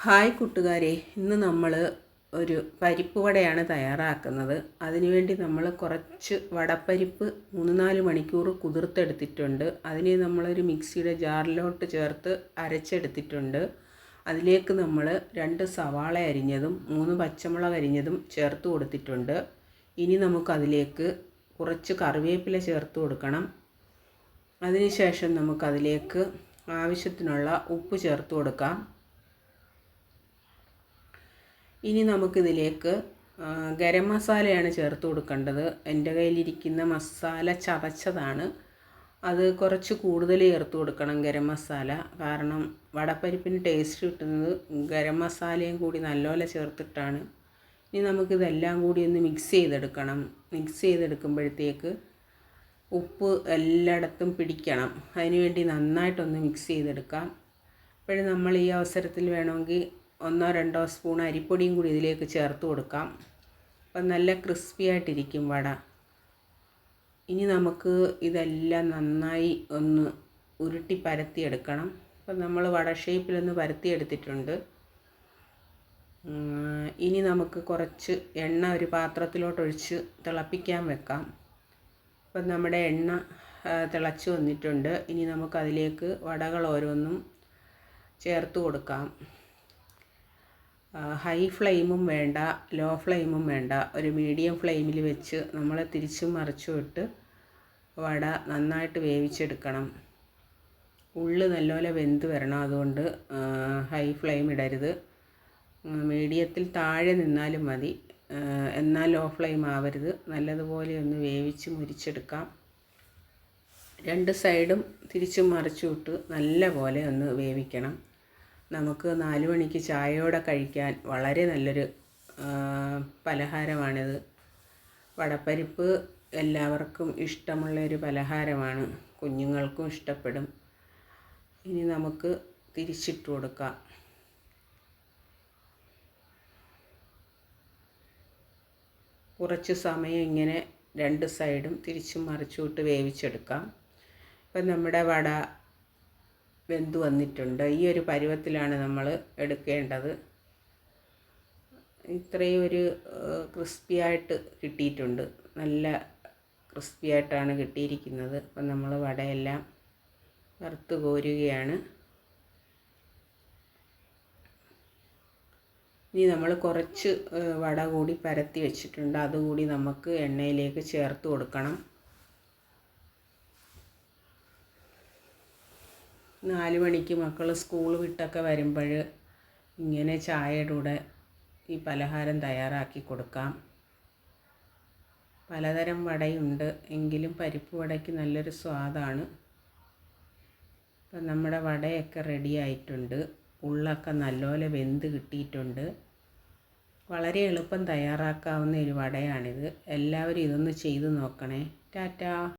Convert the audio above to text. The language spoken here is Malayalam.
ഹായ് കൂട്ടുകാരെ, ഇന്ന് നമ്മൾ ഒരു പരിപ്പ് വടയാണ് തയ്യാറാക്കുന്നത്. അതിനുവേണ്ടി നമ്മൾ കുറച്ച് വടപ്പരിപ്പ് 3-4 മണിക്കൂർ കുതിർത്തെടുത്തിട്ടുണ്ട്. അതിനെ നമ്മളൊരു മിക്സിയുടെ ജാറിലോട്ട് ചേർത്ത് അരച്ചെടുത്തിട്ടുണ്ട്. അതിലേക്ക് നമ്മൾ 2 സവാള അരിഞ്ഞതും 3 പച്ചമുളക് അരിഞ്ഞതും ചേർത്ത് കൊടുത്തിട്ടുണ്ട്. ഇനി നമുക്കതിലേക്ക് കുറച്ച് കറിവേപ്പില ചേർത്ത് കൊടുക്കണം. അതിനുശേഷം നമുക്കതിലേക്ക് ആവശ്യത്തിനുള്ള ഉപ്പ് ചേർത്ത് കൊടുക്കാം. ഇനി നമുക്കിതിലേക്ക് ഗരം മസാലയാണ് ചേർത്ത് കൊടുക്കേണ്ടത്. എൻ്റെ കയ്യിലിരിക്കുന്ന മസാല ചതച്ചതാണ്. അത് കുറച്ച് കൂടുതൽ ചേർത്ത് കൊടുക്കണം ഗരം മസാല. കാരണം വടപ്പരിപ്പിന് ടേസ്റ്റ് കിട്ടുന്നത് ഗരം മസാലയും കൂടി നല്ലപോലെ ചേർത്തിട്ടാണ്. ഇനി നമുക്കിതെല്ലാം കൂടി ഒന്ന് മിക്സ് ചെയ്തെടുക്കണം. മിക്സ് ചെയ്തെടുക്കുമ്പോഴത്തേക്ക് ഉപ്പ് എല്ലായിടത്തും പിടിക്കണം. അതിനുവേണ്ടി നന്നായിട്ടൊന്ന് മിക്സ് ചെയ്തെടുക്കാം. അപ്പോഴും നമ്മൾ ഈ അവസരത്തിൽ വേണമെങ്കിൽ 1-2 സ്പൂൺ അരിപ്പൊടിയും കൂടി ഇതിലേക്ക് ചേർത്ത് കൊടുക്കാം. അപ്പം നല്ല ക്രിസ്പി ആയിട്ടിരിക്കും വട. ഇനി നമുക്ക് ഇതെല്ലാം നന്നായി ഒന്ന് ഉരുട്ടി പരത്തിയെടുക്കണം. അപ്പം നമ്മൾ വട ഷേപ്പിലൊന്ന് പരത്തിയെടുത്തിട്ടുണ്ട്. ഇനി നമുക്ക് കുറച്ച് എണ്ണ ഒരു പാത്രത്തിലോട്ടൊഴിച്ച് തിളപ്പിക്കാൻ വെക്കാം. അപ്പം നമ്മുടെ എണ്ണ തിളച്ച് വന്നിട്ടുണ്ട്. ഇനി നമുക്കതിലേക്ക് വടകൾ ഓരോന്നും ചേർത്ത് കൊടുക്കാം. ഹൈ ഫ്ലെയിമും വേണ്ട, ലോ ഫ്ലെയിമും വേണ്ട, ഒരു മീഡിയം ഫ്ലെയിമിൽ വെച്ച് നമ്മൾ തിരിച്ചും മറിച്ചും ഇട്ട് വട നന്നായിട്ട് വേവിച്ചെടുക്കണം. ഉള്ളി നല്ലപോലെ വെന്ത് വരണം. അതുകൊണ്ട് ഹൈ ഫ്ലെയിം ഇടരുത്. മീഡിയത്തിൽ താഴെ നിന്നാലും മതി, എന്നാൽ ലോ ഫ്ലെയിം ആവരുത്. നല്ലതുപോലെ ഒന്ന് വേവിച്ച് മുരിച്ചെടുക്കാം. 2 സൈഡും തിരിച്ചും മറിച്ചും ഇട്ട് നല്ല പോലെ ഒന്ന് വേവിക്കണം. നമുക്ക് 4 മണിക്ക് ചായയോടെ കഴിക്കാൻ വളരെ നല്ലൊരു പലഹാരമാണിത്. വടപ്പരിപ്പ് എല്ലാവർക്കും ഇഷ്ടമുള്ളൊരു പലഹാരമാണ്. കുഞ്ഞുങ്ങൾക്കും ഇഷ്ടപ്പെടും. ഇനി നമുക്ക് തിരിച്ചിട്ട് കൊടുക്കാം. കുറച്ച് സമയം ഇങ്ങനെ 2 സൈഡും തിരിച്ചും മറിച്ചും ഇട്ട് വേവിച്ചെടുക്കാം. ഇപ്പം നമ്മുടെ വട വെന്ത് വന്നിട്ടുണ്ട്. ഈ ഒരു പരുവത്തിലാണ് നമ്മൾ എടുക്കേണ്ടത്. ഇത്രയും ഒരു ക്രിസ്പിയായിട്ട് കിട്ടിയിട്ടുണ്ട്. നല്ല ക്രിസ്പിയായിട്ടാണ് കിട്ടിയിരിക്കുന്നത്. അപ്പം നമ്മൾ വടയെല്ലാം വറുത്ത് കോരുകയാണ്. ഇനി നമ്മൾ കുറച്ച് വട കൂടി പരത്തി വെച്ചിട്ടുണ്ട്. അതുകൂടി നമുക്ക് എണ്ണയിലേക്ക് ചേർത്ത് കൊടുക്കണം. 4 മണിക്ക് മക്കൾ സ്കൂൾ വിട്ടൊക്കെ വരുമ്പോൾ ഇങ്ങനെ ചായയുടെ കൂടെ ഈ പലഹാരം തയ്യാറാക്കി കൊടുക്കാം. പലതരം വടയുണ്ട്, എങ്കിലും പരിപ്പ് വടയ്ക്ക് നല്ലൊരു സ്വാദാണ്. അപ്പം നമ്മുടെ വടയൊക്കെ റെഡി ആയിട്ടുണ്ട്. ഉള്ളൊക്കെ നല്ലപോലെ വെന്ത് കിട്ടിയിട്ടുണ്ട്. വളരെ എളുപ്പം തയ്യാറാക്കാവുന്ന ഒരു വടയാണിത്. എല്ലാവരും ഇതൊന്ന് ചെയ്ത് നോക്കണേ. ടാറ്റാ.